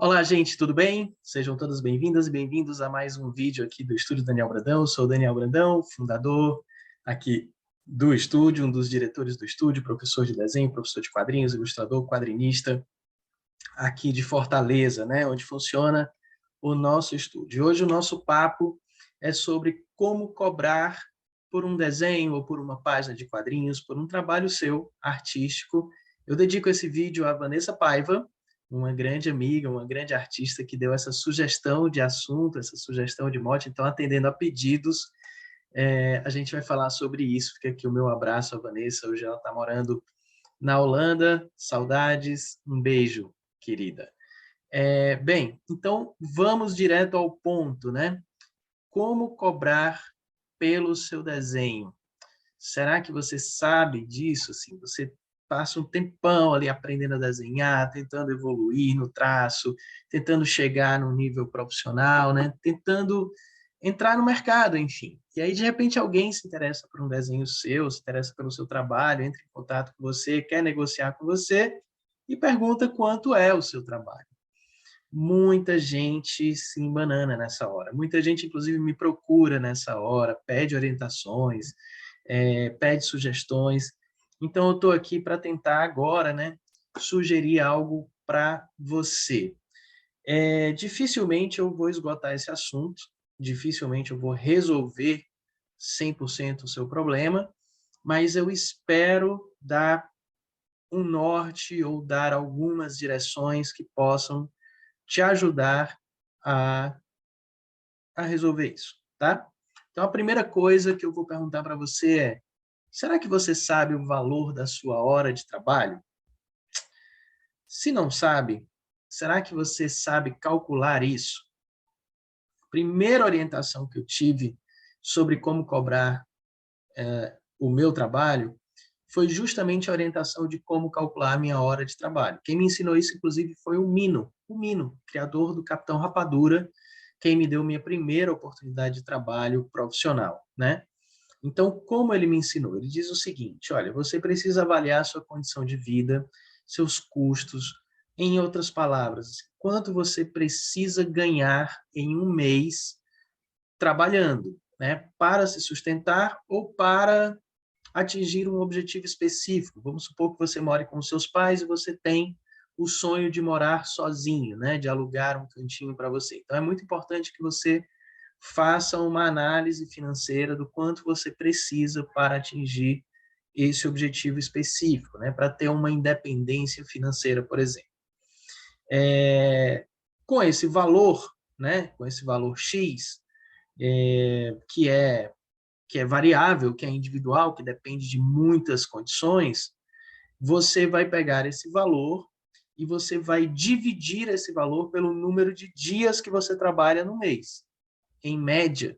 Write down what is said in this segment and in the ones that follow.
Olá, gente, tudo bem? Sejam todas bem-vindas e bem-vindos a mais um vídeo aqui do Estúdio Daniel Brandão. Eu sou o Daniel Brandão, fundador aqui do estúdio, um dos diretores do estúdio, professor de desenho, professor de quadrinhos, ilustrador, quadrinista, aqui de Fortaleza, né, onde funciona o nosso estúdio. Hoje o nosso papo é sobre como cobrar por um desenho ou por uma página de quadrinhos, por um trabalho seu, artístico. Eu dedico esse vídeo a Vanessa Paiva, uma grande amiga, uma grande artista que deu essa sugestão de assunto, essa sugestão de mote. Então, atendendo a pedidos, a gente vai falar sobre isso. Fica aqui o meu abraço à Vanessa. Hoje ela está morando na Holanda. Saudades, um beijo, querida. Bem, então vamos direto ao ponto, né? Como cobrar pelo seu desenho? Será que você sabe disso? Assim, você passa um tempão ali aprendendo a desenhar, tentando evoluir no traço, tentando chegar num nível profissional, né? Tentando entrar no mercado, enfim. E aí, de repente, alguém se interessa por um desenho seu, se interessa pelo seu trabalho, entra em contato com você, quer negociar com você e pergunta quanto é o seu trabalho. Muita gente se embanana nessa hora. Muita gente, inclusive, me procura nessa hora, pede orientações, pede sugestões. Então, eu estou aqui para tentar agora, né, sugerir algo para você. Dificilmente eu vou esgotar esse assunto, dificilmente eu vou resolver 100% o seu problema, mas eu espero dar um norte ou dar algumas direções que possam te ajudar a, a resolver isso, tá? Então, a primeira coisa que eu vou perguntar para você é: será que você sabe o valor da sua hora de trabalho? Se não sabe, será que você sabe calcular isso? Primeira orientação que eu tive sobre como cobrar o meu trabalho foi justamente a orientação de como calcular a minha hora de trabalho. Quem me ensinou isso, inclusive, foi o Mino, criador do Capitão Rapadura, quem me deu minha primeira oportunidade de trabalho profissional, né? Então, como ele me ensinou? Ele diz o seguinte: olha, você precisa avaliar a sua condição de vida, seus custos, em outras palavras, quanto você precisa ganhar em um mês trabalhando, né, para se sustentar ou para atingir um objetivo específico. Vamos supor que você more com seus pais e você tem o sonho de morar sozinho, né, de alugar um cantinho para você. Então, é muito importante que você faça uma análise financeira do quanto você precisa para atingir esse objetivo específico, né, para ter uma independência financeira, por exemplo. Com esse valor, né, com esse valor X, que é variável, que é individual, que depende de muitas condições, você vai pegar esse valor e você vai dividir esse valor pelo número de dias que você trabalha no mês. Em média,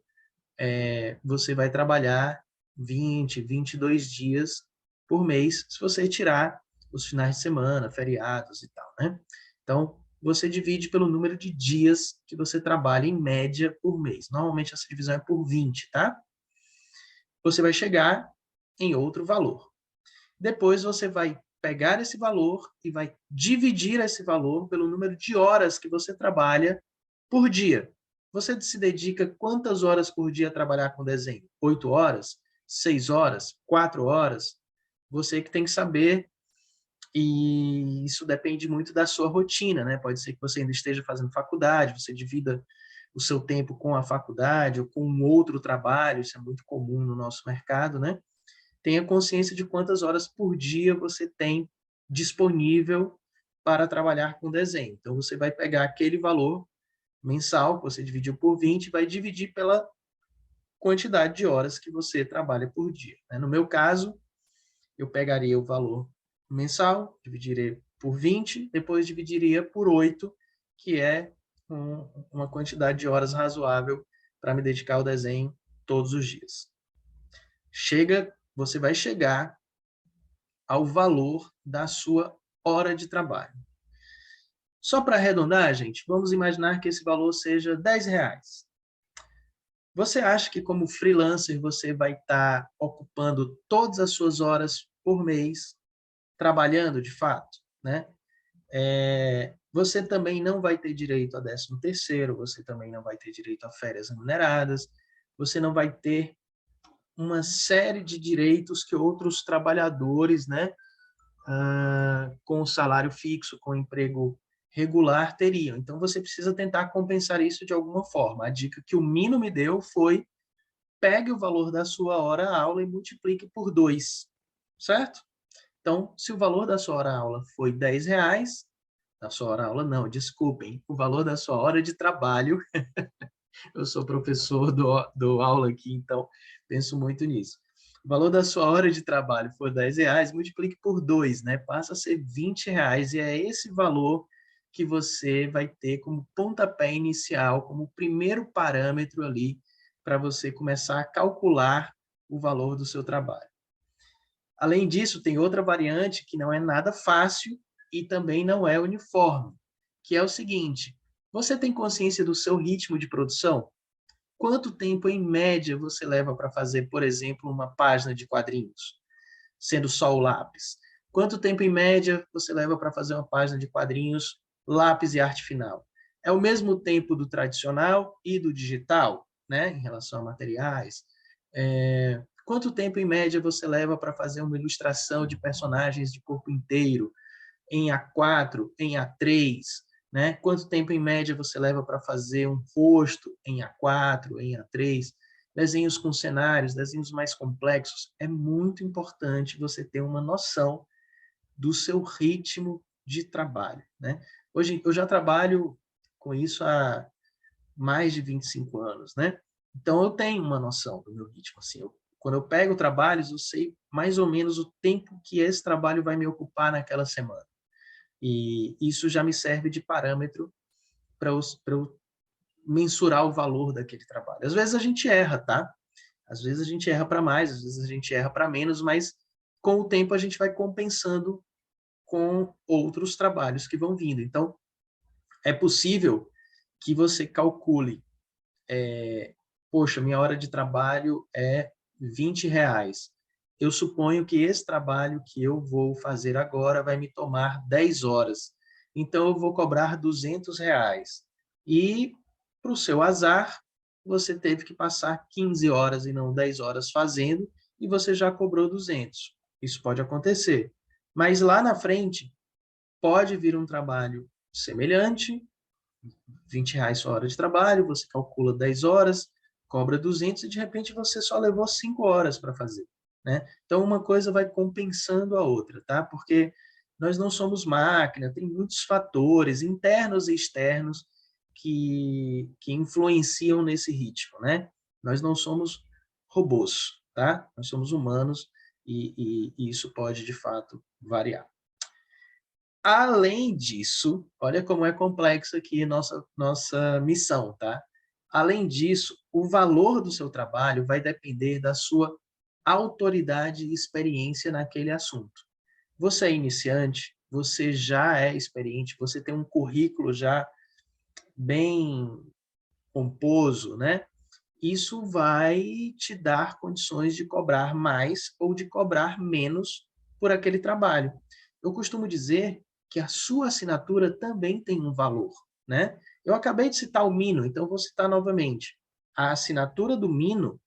você vai trabalhar 20, 22 dias por mês, se você tirar os finais de semana, feriados e tal, né? Então, você divide pelo número de dias que você trabalha em média por mês. Normalmente, essa divisão é por 20, tá? Você vai chegar em outro valor. Depois, você vai pegar esse valor e vai dividir esse valor pelo número de horas que você trabalha por dia. Você se dedica quantas horas por dia a trabalhar com desenho? 8 horas? 6 horas? 4 horas? Você que tem que saber, e isso depende muito da sua rotina, né? Pode ser que você ainda esteja fazendo faculdade, você divida o seu tempo com a faculdade ou com um outro trabalho, isso é muito comum no nosso mercado, né? Tenha consciência de quantas horas por dia você tem disponível para trabalhar com desenho. Então, você vai pegar aquele valor mensal, que você dividiu por 20, e vai dividir pela quantidade de horas que você trabalha por dia. No meu caso, eu pegaria o valor mensal, dividiria por 20, depois dividiria por 8, que é uma quantidade de horas razoável para me dedicar ao desenho todos os dias. Você vai chegar ao valor da sua hora de trabalho. Só para arredondar, gente, vamos imaginar que esse valor seja R$ 10. Você acha que como freelancer você vai estar ocupando todas as suas horas por mês trabalhando de fato, né? Você também não vai ter direito a 13º, você também não vai ter direito a férias remuneradas, você não vai ter uma série de direitos que outros trabalhadores, né, com salário fixo, com emprego regular, teriam. Então, você precisa tentar compensar isso de alguma forma. A dica que o Mino me deu foi: pegue o valor da sua hora-aula e multiplique por 2, certo? Então, se o valor da sua hora-aula foi R$ 10, da sua hora-aula não, desculpem, o valor da sua hora de trabalho, eu sou professor do aula aqui, então penso muito nisso. O valor da sua hora de trabalho for R$ 10, multiplique por 2, né? Passa a ser R$ 20, e é esse valor que você vai ter como pontapé inicial, como primeiro parâmetro ali, para você começar a calcular o valor do seu trabalho. Além disso, tem outra variante que não é nada fácil e também não é uniforme, que é o seguinte: você tem consciência do seu ritmo de produção? Quanto tempo, em média, você leva para fazer, por exemplo, uma página de quadrinhos, sendo só o lápis? Quanto tempo, em média, você leva para fazer uma página de quadrinhos, lápis e arte final? É o mesmo tempo do tradicional e do digital, né, em relação a materiais? Quanto tempo, em média, você leva para fazer uma ilustração de personagens de corpo inteiro, em A4, em A3, né? Quanto tempo, em média, você leva para fazer um rosto em A4, em A3? Desenhos com cenários, desenhos mais complexos. É muito importante você ter uma noção do seu ritmo de trabalho, né? Hoje, eu já trabalho com isso há mais de 25 anos, né? Então, eu tenho uma noção do meu ritmo. Assim, quando eu pego trabalhos, eu sei mais ou menos o tempo que esse trabalho vai me ocupar naquela semana. E isso já me serve de parâmetro para eu mensurar o valor daquele trabalho. Às vezes a gente erra, tá? Às vezes a gente erra para mais, às vezes a gente erra para menos, mas com o tempo a gente vai compensando com outros trabalhos que vão vindo. Então, é possível que você calcule, poxa, minha hora de trabalho é R$ 20. Eu suponho que esse trabalho que eu vou fazer agora vai me tomar 10 horas. Então, eu vou cobrar R$ 200. E, para o seu azar, você teve que passar 15 horas e não 10 horas fazendo, e você já cobrou 200. Isso pode acontecer. Mas lá na frente, pode vir um trabalho semelhante, R$ 20 sua hora de trabalho, você calcula 10 horas, cobra 200 e de repente você só levou 5 horas para fazer, né? Então uma coisa vai compensando a outra, tá? Porque nós não somos máquina, tem muitos fatores internos e externos que influenciam nesse ritmo, né? Nós não somos robôs, tá? Nós somos humanos e isso pode de fato variar. Além disso, olha como é complexo aqui nossa missão, tá? Além disso, o valor do seu trabalho vai depender da sua autoridade e experiência naquele assunto. Você é iniciante, você já é experiente, você tem um currículo já bem pomposo, né? Isso vai te dar condições de cobrar mais ou de cobrar menos por aquele trabalho. Eu costumo dizer que a sua assinatura também tem um valor, né? Eu acabei de citar o Mino, então vou citar novamente. A assinatura do Mino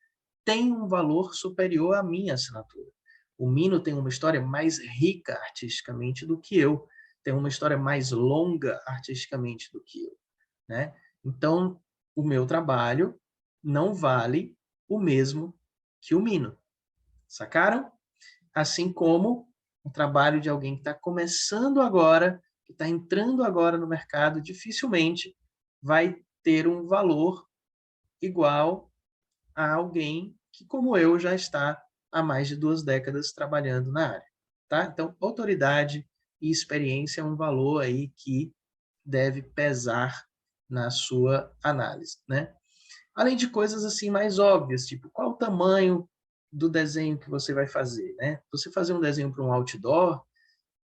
tem um valor superior à minha assinatura. O Mino tem uma história mais rica artisticamente do que eu, tem uma história mais longa artisticamente do que eu, né? Então, o meu trabalho não vale o mesmo que o Mino. Sacaram? Assim como o trabalho de alguém que está começando agora, que está entrando agora no mercado, dificilmente vai ter um valor igual a alguém que, como eu, já está há mais de 2 décadas trabalhando na área. Tá? Então, autoridade e experiência é um valor aí que deve pesar na sua análise, né? Além de coisas assim mais óbvias, tipo qual o tamanho do desenho que você vai fazer, né? Você fazer um desenho para um outdoor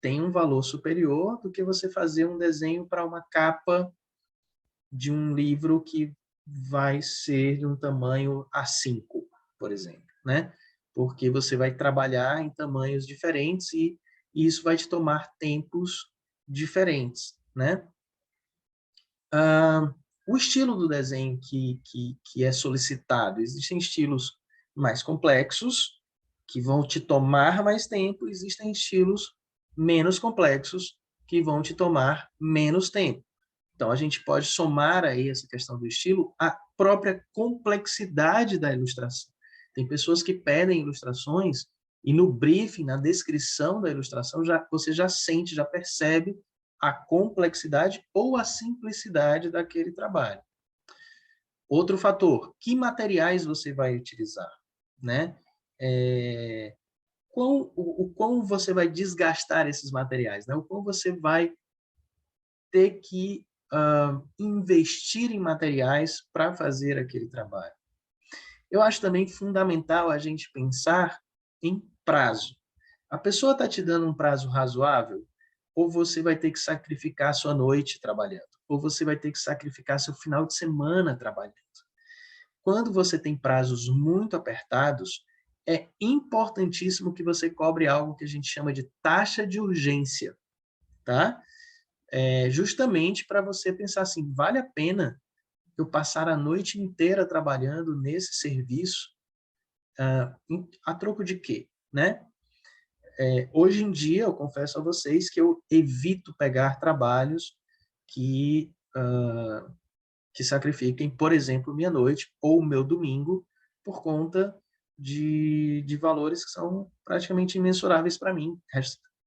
tem um valor superior do que você fazer um desenho para uma capa de um livro que vai ser de um tamanho A5, por exemplo, né? Porque você vai trabalhar em tamanhos diferentes e isso vai te tomar tempos diferentes, né? O estilo do desenho que é solicitado, existem estilos mais complexos, que vão te tomar mais tempo, existem estilos menos complexos, que vão te tomar menos tempo. Então, a gente pode somar aí essa questão do estilo à própria complexidade da ilustração. Tem pessoas que pedem ilustrações e no briefing, na descrição da ilustração, você já sente, já percebe a complexidade ou a simplicidade daquele trabalho. Outro fator, que materiais você vai utilizar, né? O quão você vai desgastar esses materiais, né? O quão você vai ter que investir em materiais para fazer aquele trabalho. Eu acho também fundamental a gente pensar em prazo. A pessoa está te dando um prazo razoável, ou você vai ter que sacrificar sua noite trabalhando, ou você vai ter que sacrificar seu final de semana trabalhando. Quando você tem prazos muito apertados, é importantíssimo que você cobre algo que a gente chama de taxa de urgência, tá? Justamente para você pensar assim, vale a pena eu passar a noite inteira trabalhando nesse serviço, a troco de quê, né? Hoje em dia, eu confesso a vocês que eu evito pegar trabalhos que, que sacrifiquem, por exemplo, minha noite ou meu domingo, por conta de valores que são praticamente imensuráveis para mim.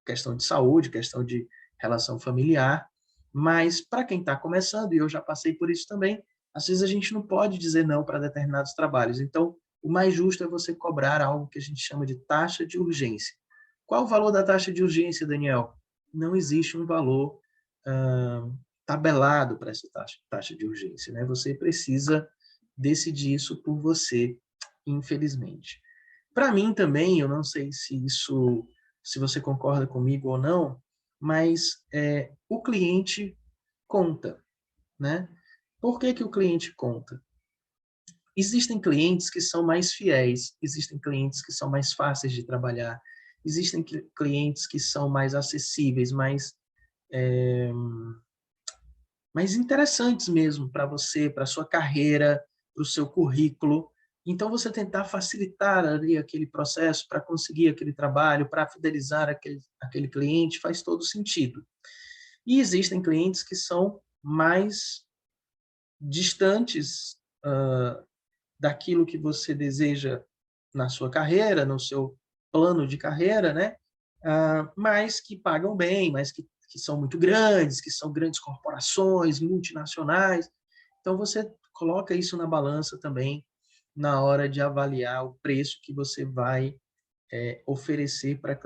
Questão de saúde, questão de relação familiar. Mas para quem está começando, e eu já passei por isso também, às vezes a gente não pode dizer não para determinados trabalhos. Então, o mais justo é você cobrar algo que a gente chama de taxa de urgência. Qual o valor da taxa de urgência, Daniel? Não existe um valor tabelado para essa taxa de urgência, né? Você precisa decidir isso por você, infelizmente. Para mim também, eu não sei se você concorda comigo ou não, mas o cliente conta, né? Por que o cliente conta? Existem clientes que são mais fiéis, existem clientes que são mais fáceis de trabalhar, existem clientes que são mais acessíveis, mais interessantes mesmo para você, para a sua carreira, para o seu currículo. Então, você tentar facilitar ali aquele processo para conseguir aquele trabalho, para fidelizar aquele cliente, faz todo sentido. E existem clientes que são mais distantes daquilo que você deseja na sua carreira, no seu plano de carreira, né? Mas que pagam bem, mas que são muito grandes, que são grandes corporações, multinacionais. Então, você coloca isso na balança também na hora de avaliar o preço que você vai oferecer para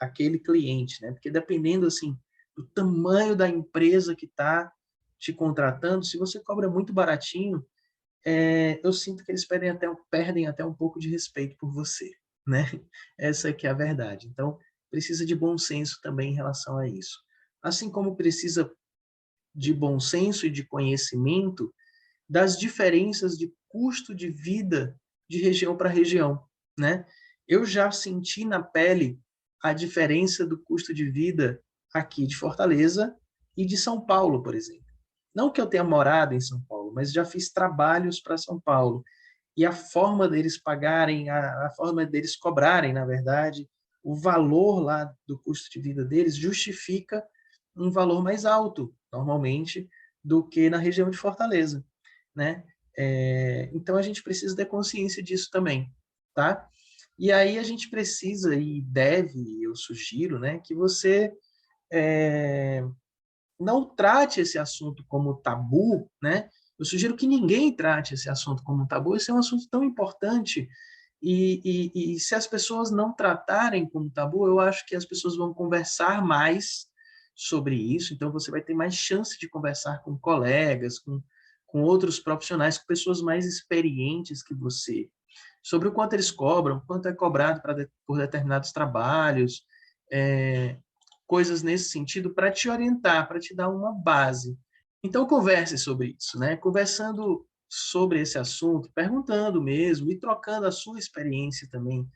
aquele cliente, né? Porque dependendo, assim, do tamanho da empresa que está te contratando, se você cobra muito baratinho, eu sinto que eles perdem até um pouco de respeito por você, né? Essa é que é a verdade. Então, precisa de bom senso também em relação a isso. Assim como precisa de bom senso e de conhecimento das diferenças de custo de vida de região para região, né? Eu já senti na pele a diferença do custo de vida aqui de Fortaleza e de São Paulo, por exemplo. Não que eu tenha morado em São Paulo, mas já fiz trabalhos para São Paulo. E a forma deles pagarem, a forma deles cobrarem, na verdade, o valor lá do custo de vida deles justifica um valor mais alto, normalmente, do que na região de Fortaleza, né? Então, a gente precisa ter consciência disso também, tá? E aí a gente precisa e deve, eu sugiro, né, que você não trate esse assunto como tabu, né? Eu sugiro que ninguém trate esse assunto como um tabu. Esse é um assunto tão importante e se as pessoas não tratarem como tabu, eu acho que as pessoas vão conversar mais sobre isso. Então, você vai ter mais chance de conversar com colegas, com outros profissionais, com pessoas mais experientes que você, sobre o quanto eles cobram, quanto é cobrado por determinados trabalhos, coisas nesse sentido para te orientar, para te dar uma base. Então, converse sobre isso, né? Conversando sobre esse assunto, perguntando mesmo e trocando a sua experiência também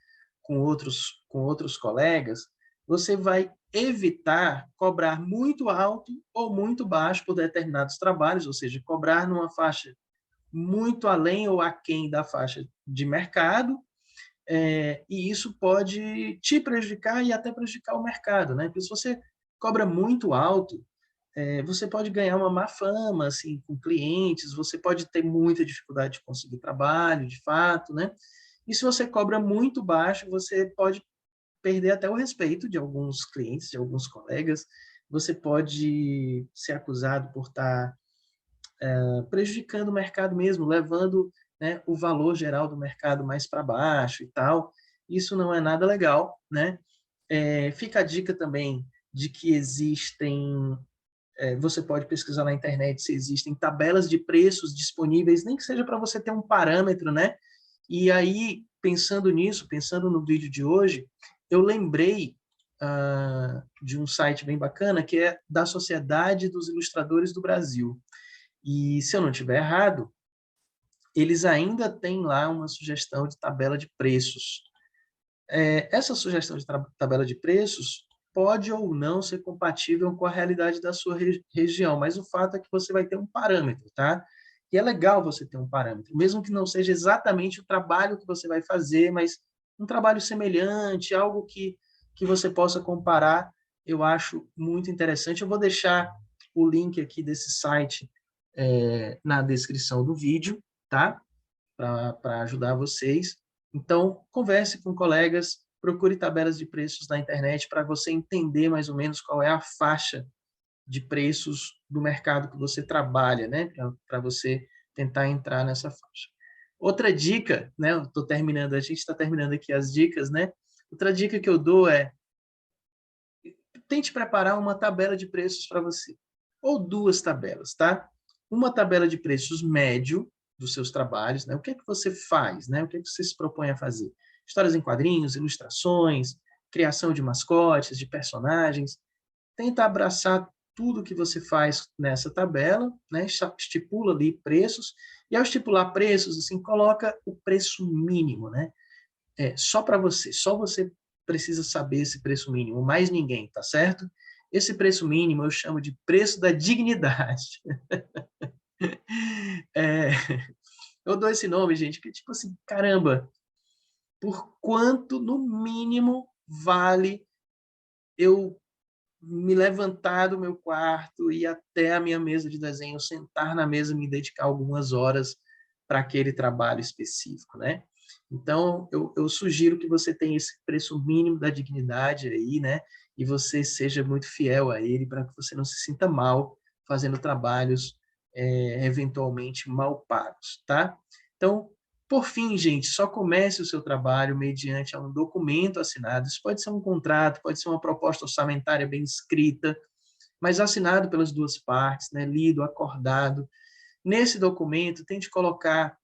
com outros colegas, você vai evitar cobrar muito alto ou muito baixo por determinados trabalhos, ou seja, cobrar numa faixa muito além ou aquém da faixa de mercado, e isso pode te prejudicar e até prejudicar o mercado, né? Porque se você cobra muito alto, você pode ganhar uma má fama, assim, com clientes, você pode ter muita dificuldade de conseguir trabalho, de fato, né? E se você cobra muito baixo, você pode perder até o respeito de alguns clientes, de alguns colegas, você pode ser acusado por estar prejudicando o mercado mesmo, levando, né, o valor geral do mercado mais para baixo e tal. Isso não é nada legal, né? Fica a dica também de que existem, você pode pesquisar na internet se existem tabelas de preços disponíveis, nem que seja para você ter um parâmetro, né? E aí, pensando nisso, pensando no vídeo de hoje, eu lembrei de um site bem bacana que é da Sociedade dos Ilustradores do Brasil. E, se eu não estiver errado, eles ainda têm lá uma sugestão de tabela de preços. Essa sugestão de tabela de preços pode ou não ser compatível com a realidade da sua região, mas o fato é que você vai ter um parâmetro, tá? E é legal você ter um parâmetro, mesmo que não seja exatamente o trabalho que você vai fazer, mas um trabalho semelhante, algo que você possa comparar, eu acho muito interessante. Eu vou deixar o link aqui desse site na descrição do vídeo, tá? Para ajudar vocês. Então, converse com colegas, procure tabelas de preços na internet para você entender mais ou menos qual é a faixa de preços do mercado que você trabalha, né? Para você tentar entrar nessa faixa. Outra dica, né? Eu tô terminando, a gente está terminando aqui as dicas, né? Outra dica que eu dou é tente preparar uma tabela de preços para você, ou duas tabelas, tá? Uma tabela de preços médio dos seus trabalhos, né? O que é que você faz, né? O que é que você se propõe a fazer? Histórias em quadrinhos, ilustrações, criação de mascotes, de personagens. Tenta abraçar tudo que você faz nessa tabela, né? Estipula ali preços, e ao estipular preços, assim, coloca o preço mínimo, né? Só para você, só você precisa saber esse preço mínimo, mais ninguém, tá certo? Esse preço mínimo eu chamo de preço da dignidade. É, eu dou esse nome, gente, que tipo assim, caramba, por quanto no mínimo vale eu me levantar do meu quarto, ir até a minha mesa de desenho, sentar na mesa e me dedicar algumas horas para aquele trabalho específico, né? Então, eu sugiro que você tenha esse preço mínimo da dignidade aí, né? E você seja muito fiel a ele para que você não se sinta mal fazendo trabalhos eventualmente mal pagos, tá? Então, por fim, gente, só comece o seu trabalho mediante um documento assinado. Isso pode ser um contrato, pode ser uma proposta orçamentária bem escrita, mas assinado pelas duas partes, né? Lido, acordado. Nesse documento, tente colocar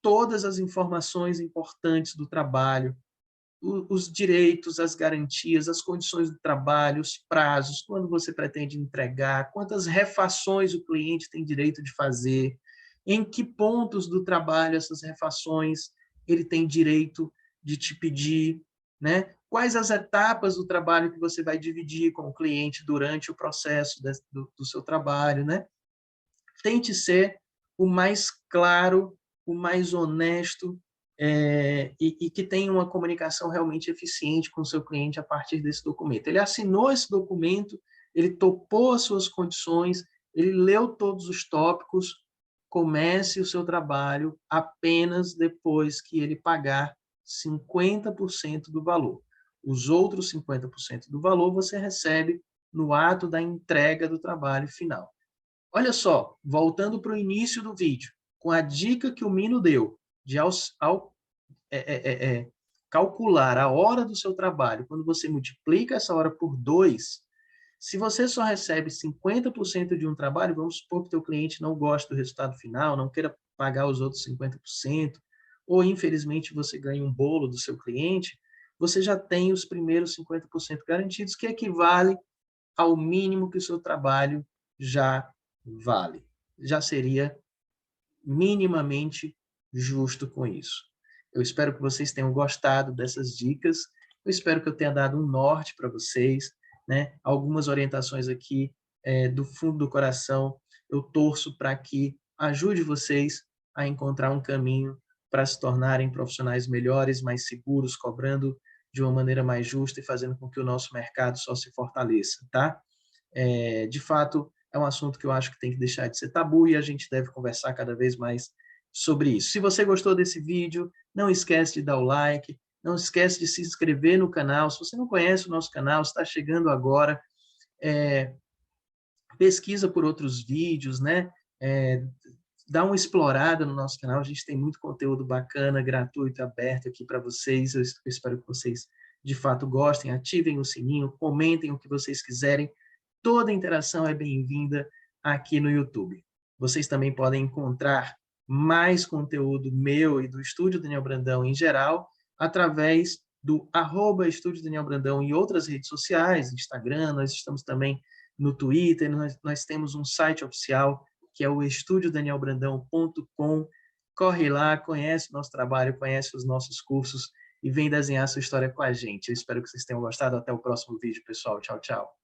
todas as informações importantes do trabalho, os direitos, as garantias, as condições do trabalho, os prazos, quando você pretende entregar, quantas refações o cliente tem direito de fazer, em que pontos do trabalho essas refações ele tem direito de te pedir, né? Quais as etapas do trabalho que você vai dividir com o cliente durante o processo do seu trabalho, né? Tente ser o mais claro, o mais honesto, e que tenha uma comunicação realmente eficiente com o seu cliente a partir desse documento. Ele assinou esse documento, ele topou as suas condições, ele leu todos os tópicos, comece o seu trabalho apenas depois que ele pagar 50% do valor. Os outros 50% do valor você recebe no ato da entrega do trabalho final. Olha só, voltando para o início do vídeo, com a dica que o Mino deu de calcular a hora do seu trabalho, quando você multiplica essa hora por 2, se você só recebe 50% de um trabalho, vamos supor que o teu cliente não gosta do resultado final, não queira pagar os outros 50%, ou infelizmente você ganha um bolo do seu cliente, você já tem os primeiros 50% garantidos, que equivale ao mínimo que o seu trabalho já vale. Já seria minimamente justo com isso. Eu espero que vocês tenham gostado dessas dicas. Eu espero que eu tenha dado um norte para vocês, né? Algumas orientações aqui do fundo do coração, eu torço para que ajude vocês a encontrar um caminho para se tornarem profissionais melhores, mais seguros, cobrando de uma maneira mais justa e fazendo com que o nosso mercado só se fortaleça, tá? De fato, é um assunto que eu acho que tem que deixar de ser tabu e a gente deve conversar cada vez mais sobre isso. Se você gostou desse vídeo, não esquece de dar o like, não esquece de se inscrever no canal. Se você não conhece o nosso canal, está chegando agora, pesquisa por outros vídeos, né? Dá uma explorada no nosso canal, a gente tem muito conteúdo bacana, gratuito, aberto aqui para vocês. Eu espero que vocês, de fato, gostem, ativem o sininho, comentem o que vocês quiserem. Toda interação é bem-vinda aqui no YouTube. Vocês também podem encontrar mais conteúdo meu e do Estúdio Daniel Brandão em geral, através do @Estúdio Daniel Brandão e outras redes sociais, Instagram, nós estamos também no Twitter, nós temos um site oficial, que é o estudiodanielbrandão.com. Corre lá, conhece o nosso trabalho, conhece os nossos cursos e vem desenhar sua história com a gente. Eu espero que vocês tenham gostado. Até o próximo vídeo, pessoal. Tchau, tchau.